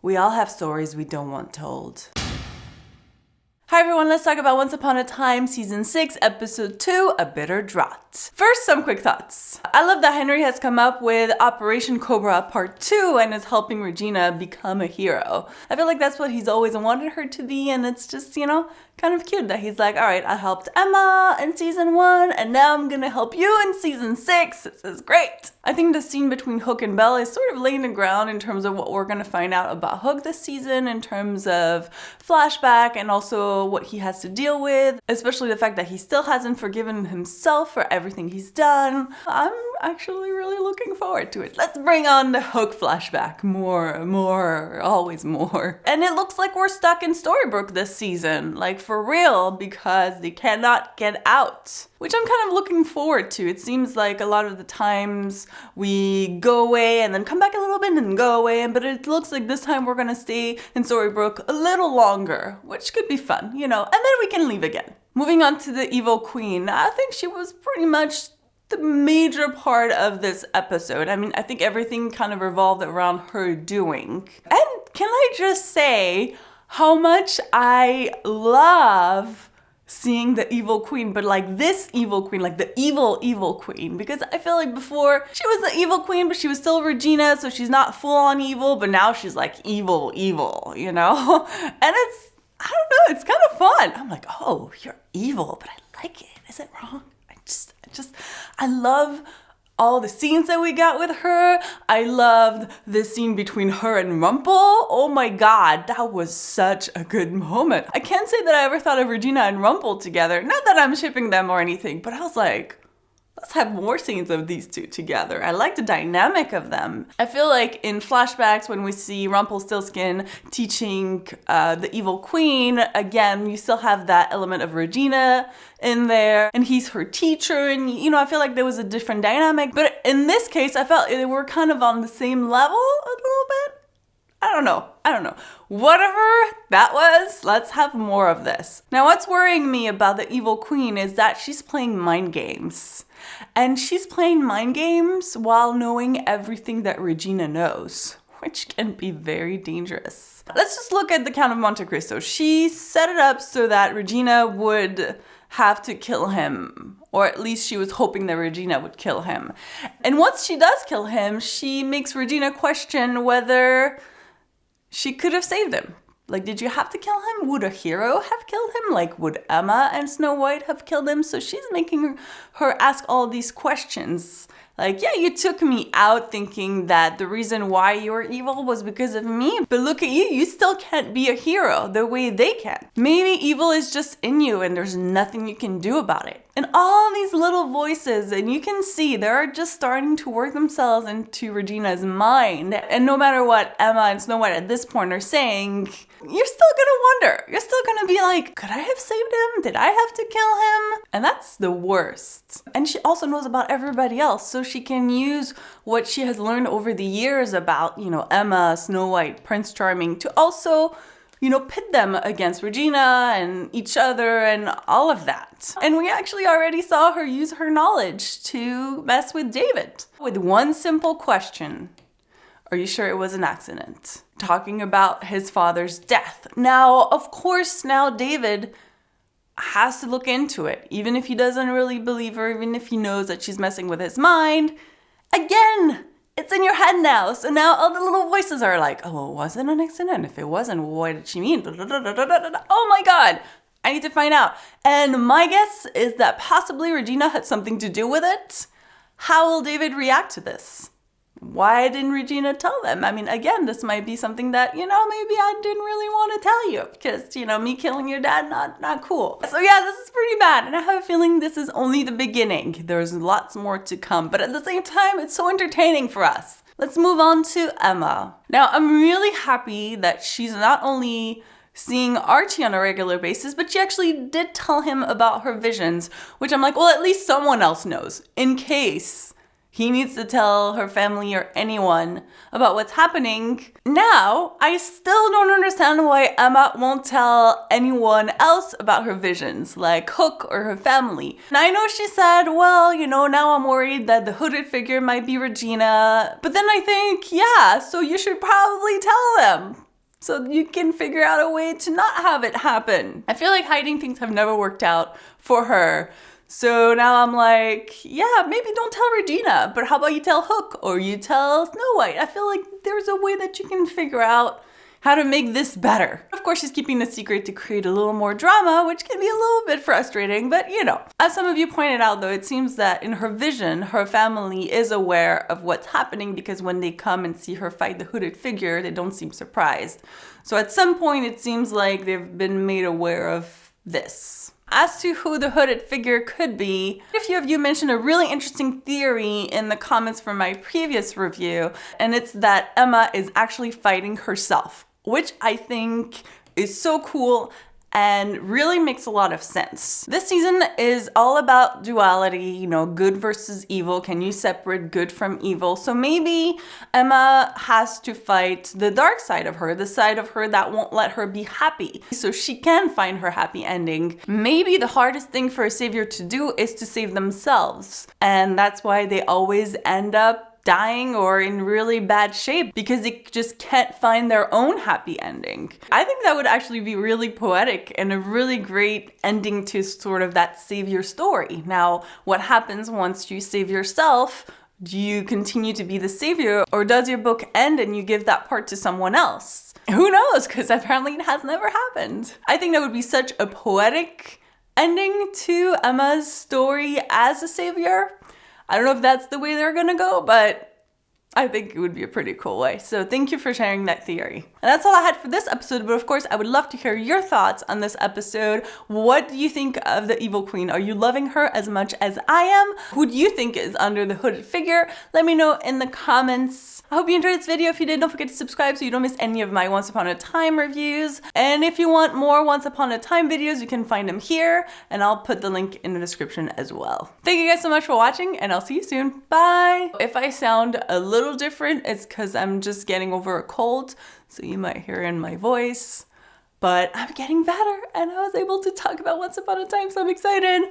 We all have stories we don't want told. Hi everyone, let's talk about Once Upon a Time, Season 6, Episode 2, A Bitter Draught. First, some quick thoughts. I love that Henry has come up with Operation Cobra Part 2 and is helping Regina become a hero. I feel like that's what he's always wanted her to be, and it's just, kind of cute that he's like, alright, I helped Emma in Season 1, and now I'm gonna help you in Season 6. This is great. I think the scene between Hook and Belle is sort of laying the ground in terms of what we're gonna find out about Hook this season, in terms of flashback and also what he has to deal with, especially the fact that he still hasn't forgiven himself for everything he's done. I'm actually really looking forward to it. Let's bring on the Hook flashback. More, always more. And it looks like we're stuck in Storybrooke this season, like for real, because they cannot get out, which I'm kind of looking forward to. It seems like a lot of the times we go away and then come back a little bit and go away, but it looks like this time we're gonna stay in Storybrooke a little longer, which could be fun, and then we can leave again. Moving on to the evil queen, I think she was pretty much the major part of this episode. I mean, I think everything kind of revolved around her doing. And can I just say how much I love seeing the evil queen, but like this evil queen, like the evil queen, because I feel like before she was the evil queen, but she was still Regina, so she's not full on evil, but now she's like evil, and it's, I don't know, it's kind of fun. I'm like, oh, you're evil, but I like it. Is it wrong? I love all the scenes that we got with her. I loved the scene between her and Rumpel. Oh my god, that was such a good moment. I can't say that I ever thought of Regina and Rumpel together. Not that I'm shipping them or anything, but I was like, let's have more scenes of these two together. I like the dynamic of them. I feel like in flashbacks when we see Rumpelstiltskin teaching the evil queen, again, you still have that element of Regina in there, and he's her teacher, and I feel like there was a different dynamic, but in this case, I felt they were kind of on the same level a little bit. I don't know. Whatever that was, let's have more of this. Now, what's worrying me about the evil queen is that she's playing mind games. And she's playing mind games while knowing everything that Regina knows, which can be very dangerous. Let's just look at the Count of Monte Cristo. She set it up so that Regina would have to kill him, or at least she was hoping that Regina would kill him. And once she does kill him, she makes Regina question whether she could have saved him. Like, did you have to kill him? Would a hero have killed him? Like, would Emma and Snow White have killed him? So she's making her ask all these questions. Like, yeah, you took me out thinking that the reason why you were evil was because of me. But look at you, you still can't be a hero the way they can. Maybe evil is just in you and there's nothing you can do about it. And all these little voices, and you can see they're just starting to work themselves into Regina's mind. And no matter what Emma and Snow White at this point are saying, you're still gonna wonder. You're still gonna be like, could I have saved him? Did I have to kill him? And that's the worst. And she also knows about everybody else, so she can use what she has learned over the years about, Emma, Snow White, Prince Charming, to also pit them against Regina and each other and all of that. And we actually already saw her use her knowledge to mess with David with one simple question. Are you sure it was an accident? Talking about his father's death. Now, of course, now David has to look into it, even if he doesn't really believe her, even if he knows that she's messing with his mind. Again, it's in your head now. So now all the little voices are like, oh, was it an accident? If it wasn't, what did she mean? Oh my God, I need to find out. And my guess is that possibly Regina had something to do with it. How will David react to this? Why didn't Regina tell them? I mean, again, this might be something that, maybe I didn't really want to tell you because, me killing your dad, not cool. So yeah, this is pretty bad. And I have a feeling this is only the beginning. There's lots more to come. But at the same time, it's so entertaining for us. Let's move on to Emma. Now, I'm really happy that she's not only seeing Archie on a regular basis, but she actually did tell him about her visions, which I'm like, well, at least someone else knows in case he needs to tell her family or anyone about what's happening. Now, I still don't understand why Emma won't tell anyone else about her visions, like Hook or her family. And I know she said, well, now I'm worried that the hooded figure might be Regina. But then I think, yeah, so you should probably tell them. so you can figure out a way to not have it happen. I feel like hiding things have never worked out for her. So now I'm like, yeah, maybe don't tell Regina, but how about you tell Hook or you tell Snow White? I feel like there's a way that you can figure out how to make this better. Of course, she's keeping the secret to create a little more drama, which can be a little bit frustrating, but you know. As some of you pointed out though, it seems that in her vision, her family is aware of what's happening because when they come and see her fight the hooded figure, they don't seem surprised. So at some point, it seems like they've been made aware of this. As to who the hooded figure could be, a few of you mentioned a really interesting theory in the comments from my previous review, and it's that Emma is actually fighting herself, which I think is so cool and really makes a lot of sense. This season is all about duality, you know, good versus evil. Can you separate good from evil? So maybe Emma has to fight the dark side of her, the side of her that won't let her be happy, so she can find her happy ending. Maybe the hardest thing for a savior to do is to save themselves, and that's why they always end up dying or in really bad shape because they just can't find their own happy ending. I think that would actually be really poetic and a really great ending to sort of that savior story. Now, what happens once you save yourself? Do you continue to be the savior, or does your book end and you give that part to someone else? Who knows, because apparently it has never happened. I think that would be such a poetic ending to Emma's story as a savior. I don't know if that's the way they're gonna go, but I think it would be a pretty cool way. So thank you for sharing that theory. And that's all I had for this episode, but of course I would love to hear your thoughts on this episode. What do you think of the Evil Queen? Are you loving her as much as I am? Who do you think is under the hooded figure? Let me know in the comments. I hope you enjoyed this video. If you did, don't forget to subscribe so you don't miss any of my Once Upon a Time reviews. And if you want more Once Upon a Time videos, you can find them here, and I'll put the link in the description as well. Thank you guys so much for watching, and I'll see you soon. Bye! If I sound a little different, it's because I'm just getting over a cold, so you might hear in my voice. But I'm getting better, and I was able to talk about Once Upon a Time, so I'm excited.